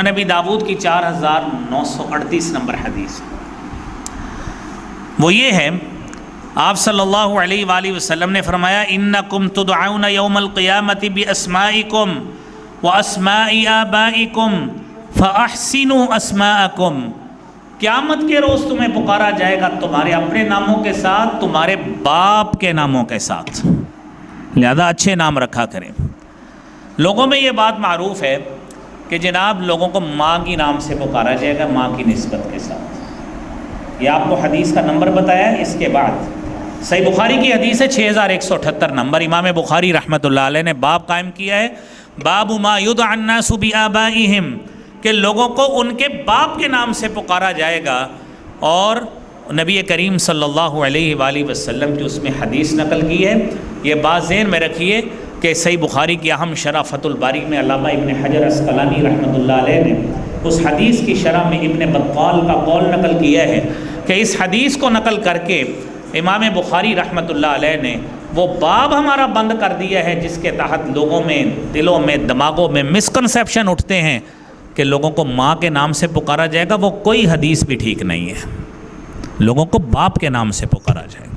نبی داود کی 4938 نمبر حدیث، وہ یہ ہے، آپ صلی اللہ علیہ وآلہ وسلم نے فرمایا انکم تدعون یوم القیامت باسمائکم واسماء آبائکم فاحسنوا اسماءکم، قیامت کے روز تمہیں پکارا جائے گا تمہارے اپنے ناموں کے ساتھ، تمہارے باپ کے ناموں کے ساتھ، لہذا اچھے نام رکھا کریں۔ لوگوں میں یہ بات معروف ہے کہ جناب لوگوں کو ماں کی نام سے پکارا جائے گا، ماں کی نسبت کے ساتھ، یہ آپ کو حدیث کا نمبر بتایا ہے۔ اس کے بعد صحیح بخاری کی حدیث ہے 6178 نمبر، امام بخاری رحمۃ اللہ علیہ نے باب قائم کیا ہے، باب ما یدعى الناس بآبائہم، کہ لوگوں کو ان کے باپ کے نام سے پکارا جائے گا، اور نبی کریم صلی اللہ علیہ وآلہ وسلم کی اس میں حدیث نقل کی ہے۔ یہ بات ذہن میں رکھیے کہ صحیح بخاری کی اہم شرح فتح الباری میں علامہ ابن حجر عسقلانی رحمۃ اللہ علیہ نے اس حدیث کی شرح میں ابن بطال کا قول نقل کیا ہے کہ اس حدیث کو نقل کر کے امام بخاری رحمۃ اللہ علیہ نے وہ باب ہمارا بند کر دیا ہے جس کے تحت لوگوں میں، دلوں میں، دماغوں میں مسکنسیپشن اٹھتے ہیں کہ لوگوں کو ماں کے نام سے پکارا جائے گا، وہ کوئی حدیث بھی ٹھیک نہیں ہے، لوگوں کو باپ کے نام سے پکارا جائے گا۔